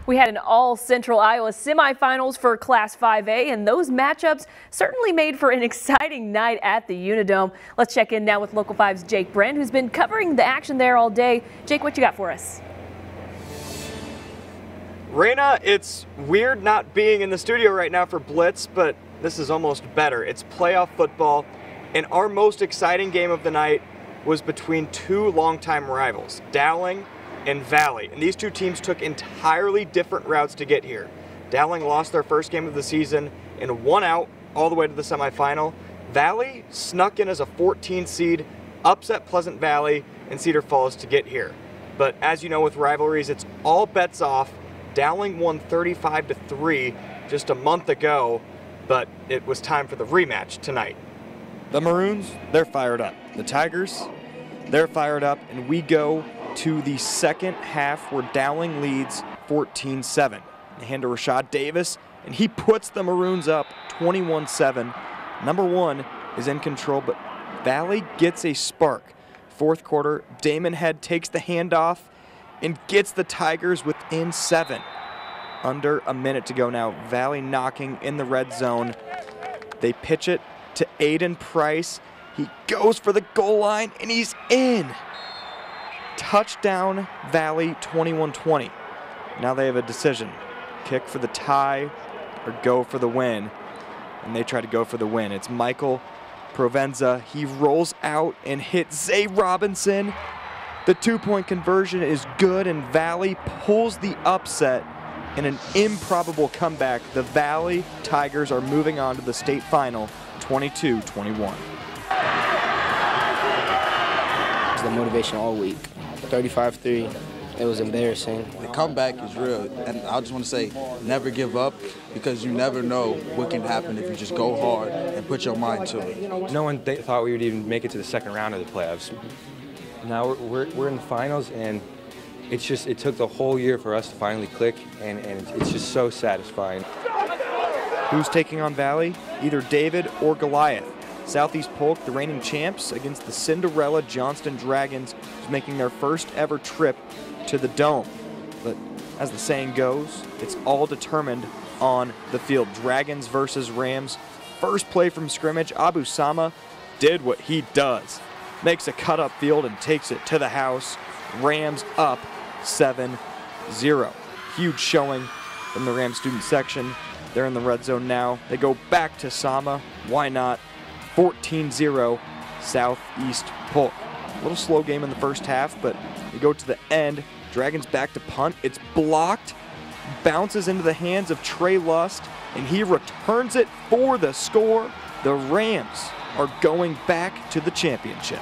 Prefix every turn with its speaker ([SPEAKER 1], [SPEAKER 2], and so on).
[SPEAKER 1] We had an all-Central Iowa semifinals for Class 5A, and those matchups certainly made for an exciting night at the Unidome. Let's check in now with Local 5's Jake Brand, who's been covering the action there all day. Jake, what you got for us?
[SPEAKER 2] Raina, it's weird not being in the studio right now for Blitz, but this is almost better. It's playoff football, and our most exciting game of the night was between two longtime rivals, Dowling and Valley. And these two teams took entirely different routes to get here. Dowling lost their first game of the season and won out all the way to the semifinal. Valley snuck in as a 14 seed, upset Pleasant Valley and Cedar Falls to get here. But as you know, with rivalries, it's all bets off. Dowling won 35-3 just a month ago, but it was time for the rematch tonight.
[SPEAKER 3] The Maroons, they're fired up. The Tigers, they're fired up, and we go to the second half where Dowling leads 14-7. They hand to Rashad Davis, and he puts the Maroons up 21-7. Number one is in control, but Valley gets a spark. Fourth quarter, Damon Head takes the handoff and gets the Tigers within 7. Under a minute to go now. Valley knocking in the red zone. They pitch it to Aiden Price. He goes for the goal line, and he's in. Touchdown, Valley, 21-20. Now they have a decision. Kick for the tie or go for the win. And they try to go for the win. It's Michael Provenza. He rolls out and hits Zay Robinson. The two-point conversion is good, and Valley pulls the upset in an improbable comeback. The Valley Tigers are moving on to the state final, 22-21.
[SPEAKER 4] It was the motivation all week. 35-3, it was embarrassing.
[SPEAKER 5] The comeback is real, and I just want to say, never give up, because you never know what can happen if you just go hard and put your mind to it.
[SPEAKER 6] No one thought we would even make it to the second round of the playoffs. Now we're in the finals, and it took the whole year for us to finally click, and it's just so satisfying.
[SPEAKER 3] Who's taking on Valley? Either David or Goliath. Southeast Polk, the reigning champs, against the Cinderella Johnston Dragons, who's making their first ever trip to the Dome. But as the saying goes, it's all determined on the field. Dragons versus Rams. First play from scrimmage, Abu Sama did what he does. Makes a cut up field and takes it to the house. Rams up 7-0. Huge showing from the Rams student section. They're in the red zone now. They go back to Sama. Why not? 14-0 Southeast Polk. A little slow game in the first half, but we go to the end. Dragons back to punt. It's blocked. Bounces into the hands of Trey Lust, and he returns it for the score. The Rams are going back to the championship.